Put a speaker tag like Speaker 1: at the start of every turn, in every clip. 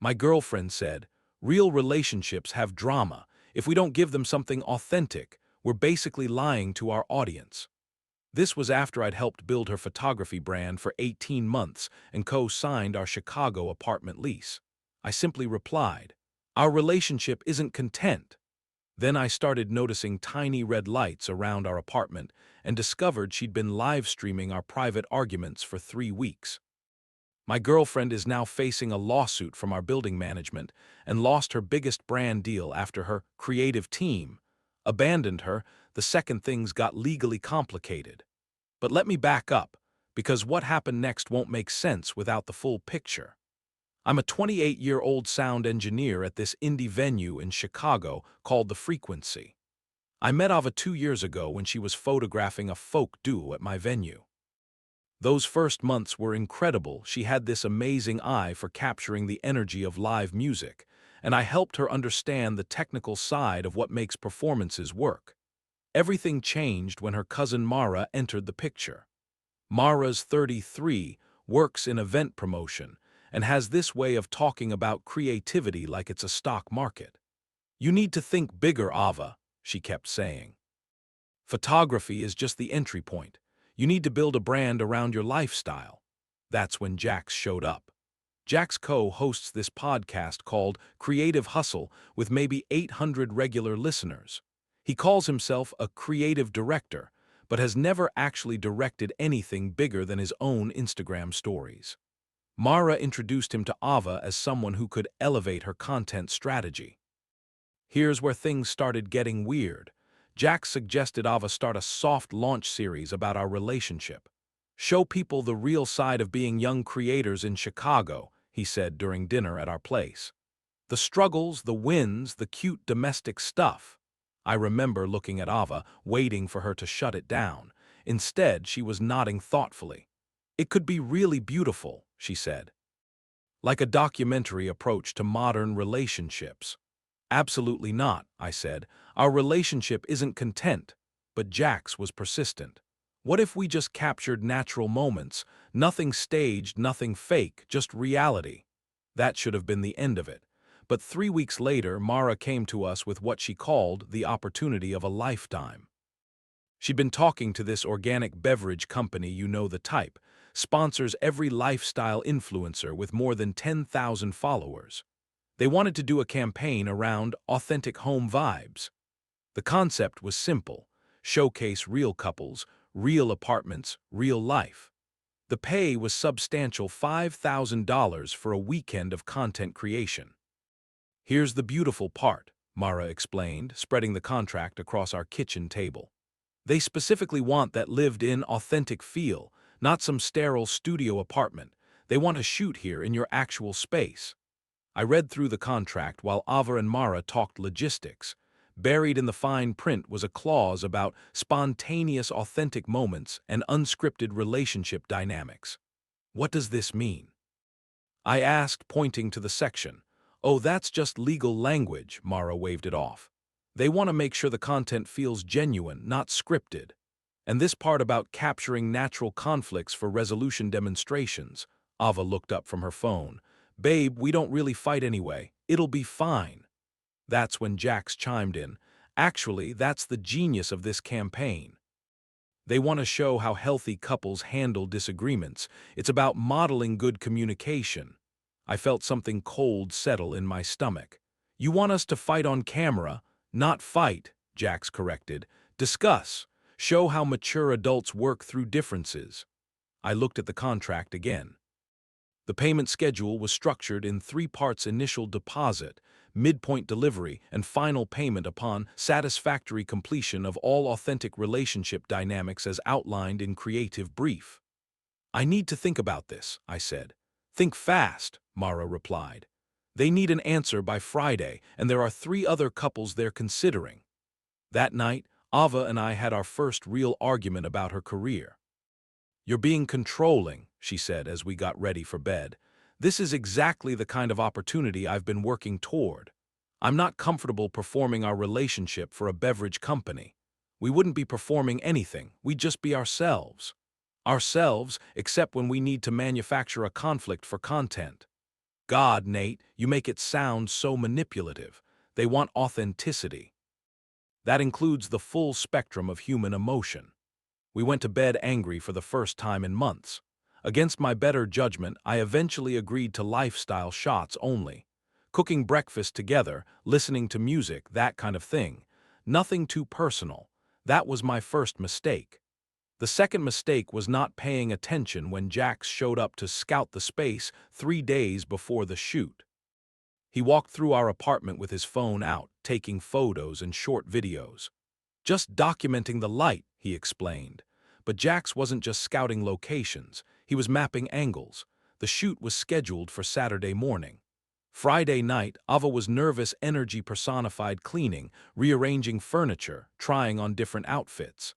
Speaker 1: My girlfriend said, real relationships have drama. If we don't give them something authentic, we're basically lying to our audience. This was after I'd helped build her photography brand for 18 months and co-signed our Chicago apartment lease. I simply replied, our relationship isn't content. Then I started noticing tiny red lights around our apartment and discovered she'd been live streaming our private arguments for 3 weeks. My girlfriend is now facing a lawsuit from our building management and lost her biggest brand deal after her creative team abandoned her the second things got legally complicated. But let me back up, because what happened next won't make sense without the full picture. I'm a 28-year-old sound engineer at this indie venue in Chicago called The Frequency. I met Ava 2 years ago when she was photographing a folk duo at my venue. Those first months were incredible. She had this amazing eye for capturing the energy of live music, and I helped her understand the technical side of what makes performances work. Everything changed when her cousin Mara entered the picture. Mara's 33, works in event promotion, and has this way of talking about creativity like it's a stock market. You need to think bigger, Ava, she kept saying. Photography is just the entry point. You need to build a brand around your lifestyle. That's when Jax showed up. Jax co-hosts this podcast called Creative Hustle with maybe 800 regular listeners. He calls himself a creative director, but has never actually directed anything bigger than his own Instagram stories. Mara introduced him to Ava as someone who could elevate her content strategy. Here's where things started getting weird. Jack suggested Ava start a soft launch series about our relationship. Show people the real side of being young creators in Chicago, he said during dinner at our place. The struggles, the wins, the cute domestic stuff. I remember looking at Ava, waiting for her to shut it down. Instead, she was nodding thoughtfully. It could be really beautiful, she said. Like a documentary approach to modern relationships. Absolutely not, I said. Our relationship isn't content. But Jax was persistent. What if we just captured natural moments, nothing staged, nothing fake, just reality? That should have been the end of it. But 3 weeks later, Mara came to us with what she called the opportunity of a lifetime. She'd been talking to this organic beverage company, you know the type, sponsors every lifestyle influencer with more than 10,000 followers. They wanted to do a campaign around authentic home vibes. The concept was simple: showcase real couples, real apartments, real life. The pay was substantial, $5,000 for a weekend of content creation. Here's the beautiful part, Mara explained, spreading the contract across our kitchen table. They specifically want that lived-in, authentic feel, not some sterile studio apartment. They want to shoot here in your actual space. I read through the contract while Ava and Mara talked logistics. Buried in the fine print was a clause about spontaneous, authentic moments and unscripted relationship dynamics. What does this mean? I asked, pointing to the section. Oh, that's just legal language, Mara waved it off. They want to make sure the content feels genuine, not scripted. And this part about capturing natural conflicts for resolution demonstrations. Ava looked up from her phone. Babe, we don't really fight anyway. It'll be fine. That's when Jax chimed in. Actually, that's the genius of this campaign. They want to show how healthy couples handle disagreements. It's about modeling good communication. I felt something cold settle in my stomach. You want us to fight on camera? Not fight, Jax corrected. Discuss. Show how mature adults work through differences. I looked at the contract again. The payment schedule was structured in 3 parts: initial deposit, midpoint delivery, and final payment upon satisfactory completion of all authentic relationship dynamics as outlined in creative brief. I need to think about this, I said. Think fast, Mara replied. They need an answer by Friday, and there are 3 other couples they're considering. That night, Ava and I had our first real argument about her career. You're being controlling, she said as we got ready for bed. This is exactly the kind of opportunity I've been working toward. I'm not comfortable performing our relationship for a beverage company. We wouldn't be performing anything, we'd just be ourselves. Ourselves, except when we need to manufacture a conflict for content. God, Nate, you make it sound so manipulative. They want authenticity. That includes the full spectrum of human emotion. We went to bed angry for the first time in months. Against my better judgment, I eventually agreed to lifestyle shots only. Cooking breakfast together, listening to music, that kind of thing. Nothing too personal. That was my first mistake. The second mistake was not paying attention when Jax showed up to scout the space 3 days before the shoot. He walked through our apartment with his phone out, taking photos and short videos. Just documenting the light, he explained. But Jax wasn't just scouting locations, he was mapping angles. The shoot was scheduled for Saturday morning. Friday night, Ava was nervous energy personified, cleaning, rearranging furniture, trying on different outfits.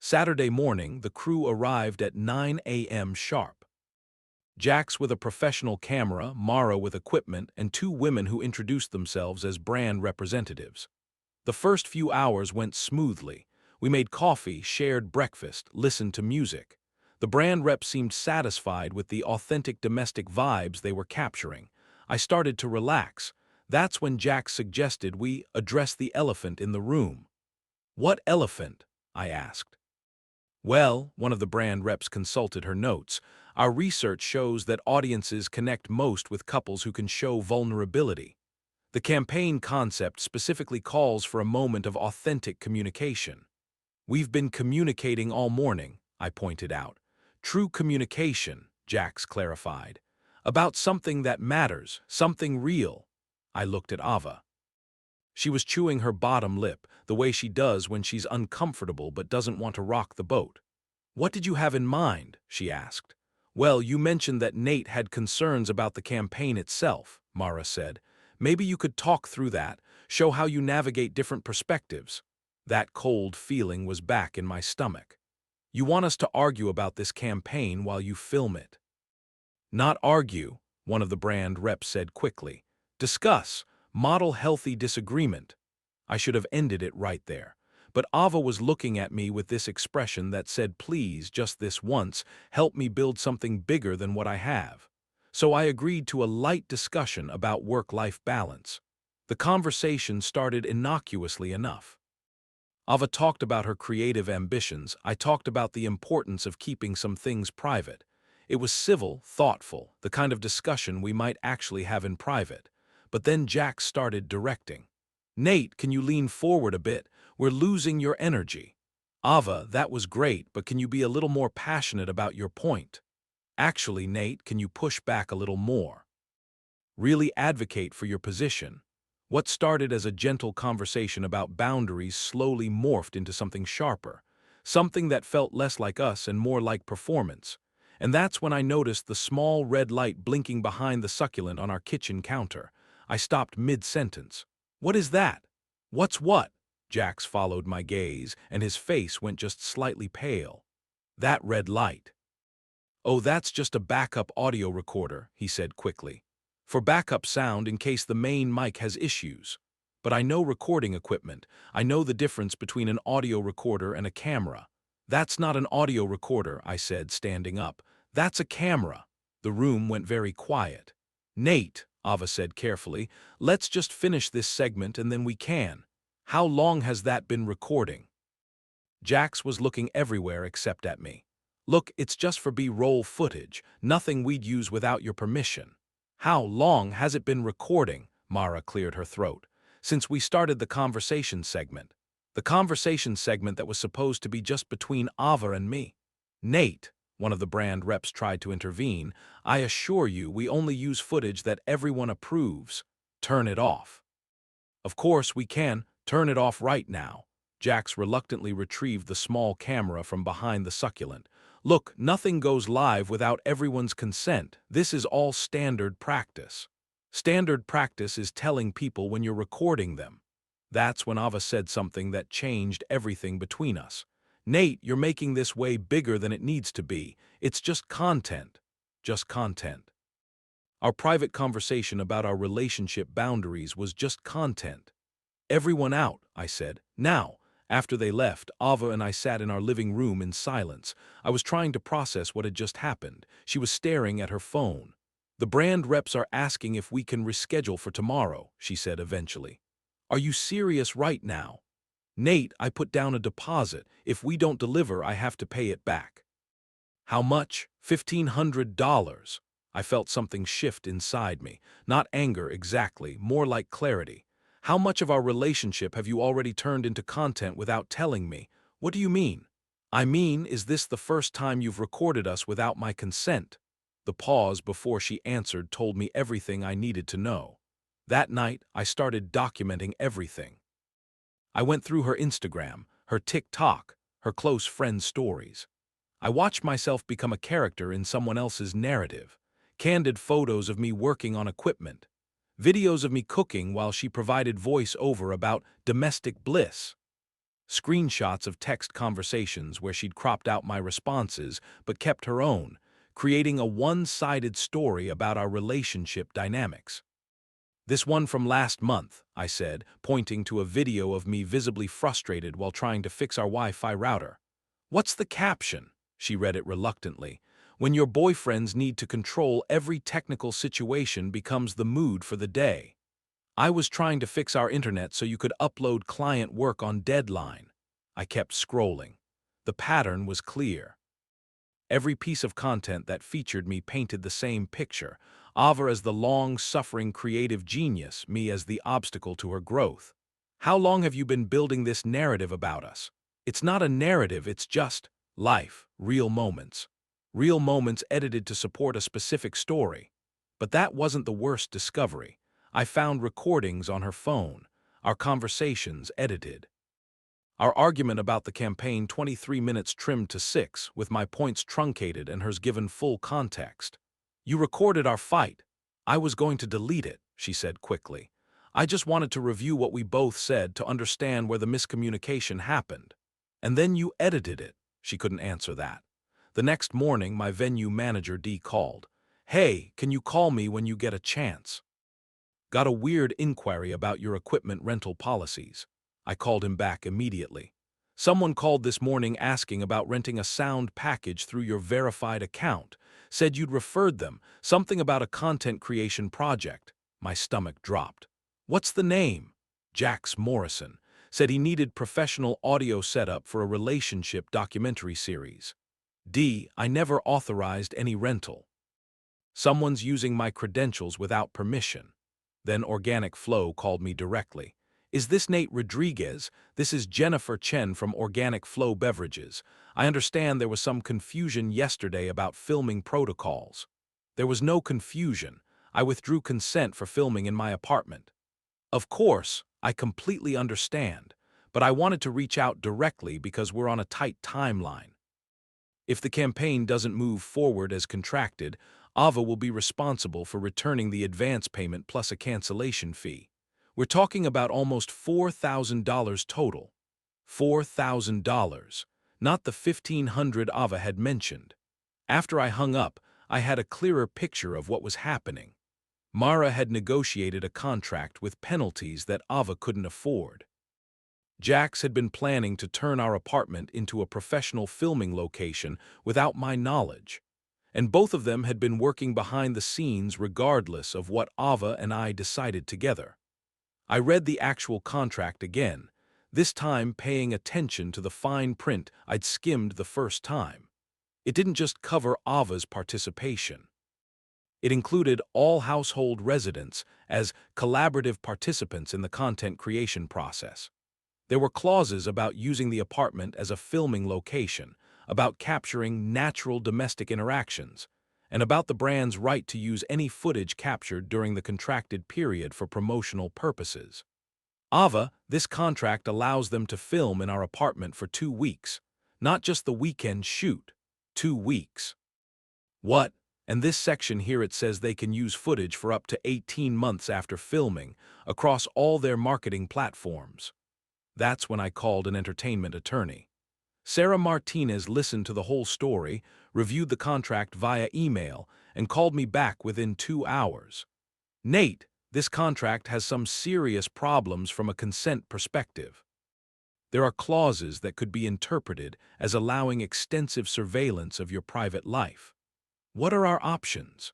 Speaker 1: Saturday morning, the crew arrived at 9 a.m. sharp. Jax with a professional camera, Mara with equipment, and 2 women who introduced themselves as brand representatives. The first few hours went smoothly. We made coffee, shared breakfast, listened to music. The brand rep seemed satisfied with the authentic domestic vibes they were capturing. I started to relax. That's when Jax suggested we address the elephant in the room. "What elephant?" I asked. "Well," one of the brand reps consulted her notes, "our research shows that audiences connect most with couples who can show vulnerability. The campaign concept specifically calls for a moment of authentic communication." "We've been communicating all morning," I pointed out. "True communication," Jax clarified. "About something that matters, something real." I looked at Ava. She was chewing her bottom lip, the way she does when she's uncomfortable but doesn't want to rock the boat. "What did you have in mind?" she asked. "Well, you mentioned that Nate had concerns about the campaign itself," Mara said. "Maybe you could talk through that, show how you navigate different perspectives." That cold feeling was back in my stomach. "You want us to argue about this campaign while you film it?" "Not argue," one of the brand reps said quickly. "Discuss. Model healthy disagreement." I should have ended it right there. But Ava was looking at me with this expression that said, "Please, just this once, help me build something bigger than what I have." So I agreed to a light discussion about work-life balance. The conversation started innocuously enough. Ava talked about her creative ambitions. I talked about the importance of keeping some things private. It was civil, thoughtful, the kind of discussion we might actually have in private. But then Jax started directing. "Nate, can you lean forward a bit? We're losing your energy." "Ava, that was great, but can you be a little more passionate about your point?" "Actually, Nate, can you push back a little more? Really advocate for your position." What started as a gentle conversation about boundaries slowly morphed into something sharper, something that felt less like us and more like performance. And that's when I noticed the small red light blinking behind the succulent on our kitchen counter. I stopped mid-sentence. "What is that?" "What's what?" Jax followed my gaze, and his face went just slightly pale. "That red light." "Oh, that's just a backup audio recorder," he said quickly. "For backup sound in case the main mic has issues. But I know recording equipment. I know the difference between an audio recorder and a camera." "That's not an audio recorder," I said, standing up. "That's a camera." The room went very quiet. "Nate," Ava said carefully, "let's just finish this segment and then we can. How long has that been recording?" Jax was looking everywhere except at me. "Look, it's just for B-roll footage, nothing we'd use without your permission." "How long has it been recording?" Mara cleared her throat. "Since we started the conversation segment." "The conversation segment that was supposed to be just between Ava and me." "Nate," one of the brand reps tried to intervene, "I assure you we only use footage that everyone approves. Turn it off." "Of course we can. Turn it off right now." Jax reluctantly retrieved the small camera from behind the succulent. "Look, nothing goes live without everyone's consent. This is all standard practice." "Standard practice is telling people when you're recording them." That's when Ava said something that changed everything between us. "Nate, you're making this way bigger than it needs to be. It's just content." Just content. Our private conversation about our relationship boundaries was just content. "Everyone out," I said. "Now." After they left, Ava and I sat in our living room in silence. I was trying to process what had just happened. She was staring at her phone. The brand reps are asking if we can reschedule for tomorrow, she said eventually. Are you serious right now? Nate, I put down a deposit. If we don't deliver, I have to pay it back. How much? $1,500. I felt something shift inside me. Not anger exactly, more like clarity. How much of our relationship have you already turned into content without telling me? What do you mean? I mean, is this the first time you've recorded us without my consent? The pause before she answered told me everything I needed to know. That night, I started documenting everything. I went through her Instagram, her TikTok, her close friends' stories. I watched myself become a character in someone else's narrative. Candid photos of me working on equipment. Videos of me cooking while she provided voice-over about domestic bliss. Screenshots of text conversations where she'd cropped out my responses but kept her own, creating a one-sided story about our relationship dynamics. This one from last month, I said, pointing to a video of me visibly frustrated while trying to fix our Wi-Fi router. What's the caption? She read it reluctantly. When your boyfriends need to control every technical situation becomes the mood for the day. I was trying to fix our internet so you could upload client work on deadline. I kept scrolling. The pattern was clear. Every piece of content that featured me painted the same picture. Ava as the long-suffering creative genius, me as the obstacle to her growth. How long have you been building this narrative about us? It's not a narrative, it's just life, real moments. Real moments edited to support a specific story. But that wasn't the worst discovery. I found recordings on her phone, our conversations edited. Our argument about the campaign 23 minutes trimmed to 6, with my points truncated and hers given full context. You recorded our fight. I was going to delete it, she said quickly. I just wanted to review what we both said to understand where the miscommunication happened. And then you edited it. She couldn't answer that. The next morning, my venue manager D called. Hey, can you call me when you get a chance? Got a weird inquiry about your equipment rental policies. I called him back immediately. Someone called this morning asking about renting a sound package through your verified account. Said you'd referred them, something about a content creation project. My stomach dropped. What's the name? Jax Morrison. Said he needed professional audio setup for a relationship documentary series. D, I never authorized any rental. Someone's using my credentials without permission. Then Organic Flow called me directly. Is this Nate Rodriguez? This is Jennifer Chen from Organic Flow Beverages. I understand there was some confusion yesterday about filming protocols. There was no confusion. I withdrew consent for filming in my apartment. Of course, I completely understand, but I wanted to reach out directly because we're on a tight timeline. If the campaign doesn't move forward as contracted, Ava will be responsible for returning the advance payment plus a cancellation fee. We're talking about almost $4,000 total. $4,000, not the $1,500 Ava had mentioned. After I hung up, I had a clearer picture of what was happening. Mara had negotiated a contract with penalties that Ava couldn't afford. Jax had been planning to turn our apartment into a professional filming location without my knowledge, and both of them had been working behind the scenes regardless of what Ava and I decided together. I read the actual contract again, this time paying attention to the fine print I'd skimmed the first time. It didn't just cover Ava's participation. It included all household residents as collaborative participants in the content creation process. There were clauses about using the apartment as a filming location, about capturing natural domestic interactions, and about the brand's right to use any footage captured during the contracted period for promotional purposes. Ava, this contract allows them to film in our apartment for 2 weeks, not just the weekend shoot, 2 weeks. What? And this section here it says they can use footage for up to 18 months after filming, across all their marketing platforms. That's when I called an entertainment attorney. Sarah Martinez listened to the whole story, reviewed the contract via email, and called me back within 2 hours. Nate, this contract has some serious problems from a consent perspective. There are clauses that could be interpreted as allowing extensive surveillance of your private life. What are our options?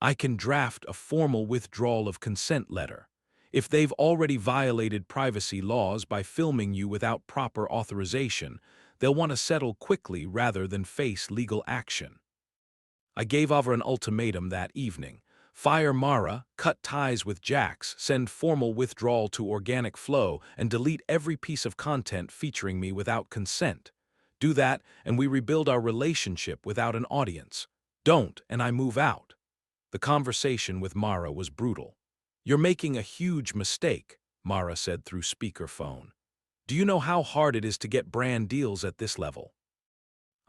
Speaker 1: I can draft a formal withdrawal of consent letter. If they've already violated privacy laws by filming you without proper authorization, they'll want to settle quickly rather than face legal action. I gave Ava an ultimatum that evening. Fire Mara, cut ties with Jax, send formal withdrawal to Organic Flow, and delete every piece of content featuring me without consent. Do that, and we rebuild our relationship without an audience. Don't, and I move out. The conversation with Mara was brutal. You're making a huge mistake, Mara said through speakerphone. Do you know how hard it is to get brand deals at this level?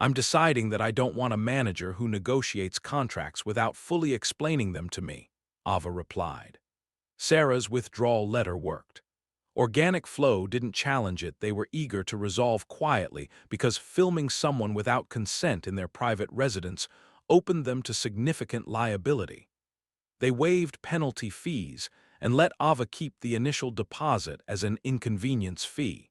Speaker 1: I'm deciding that I don't want a manager who negotiates contracts without fully explaining them to me, Ava replied. Sarah's withdrawal letter worked. Organic Flow didn't challenge it, they were eager to resolve quietly because filming someone without consent in their private residence opened them to significant liability. They waived penalty fees and let Ava keep the initial deposit as an inconvenience fee.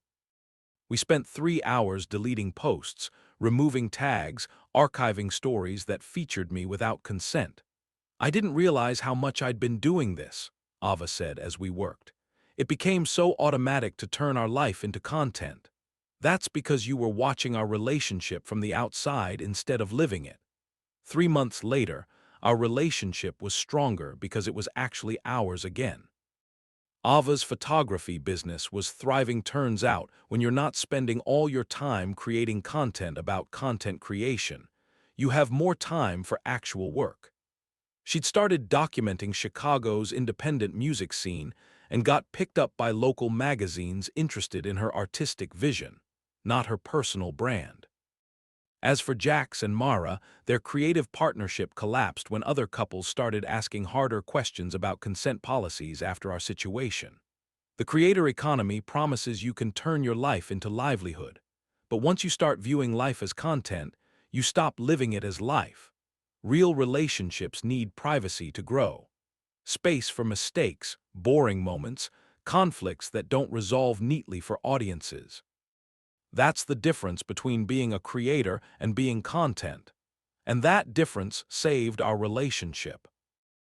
Speaker 1: We spent 3 hours deleting posts, removing tags, archiving stories that featured me without consent. I didn't realize how much I'd been doing this, Ava said as we worked. It became so automatic to turn our life into content. That's because you were watching our relationship from the outside instead of living it. 3 months later, our relationship was stronger because it was actually ours again. Ava's photography business was thriving turns out when you're not spending all your time creating content about content creation. You have more time for actual work. She'd started documenting Chicago's independent music scene and got picked up by local magazines interested in her artistic vision, not her personal brand. As for Jax and Mara, their creative partnership collapsed when other couples started asking harder questions about consent policies after our situation. The creator economy promises you can turn your life into livelihood, but once you start viewing life as content, you stop living it as life. Real relationships need privacy to grow. Space for mistakes, boring moments, conflicts that don't resolve neatly for audiences. That's the difference between being a creator and being content. And that difference saved our relationship.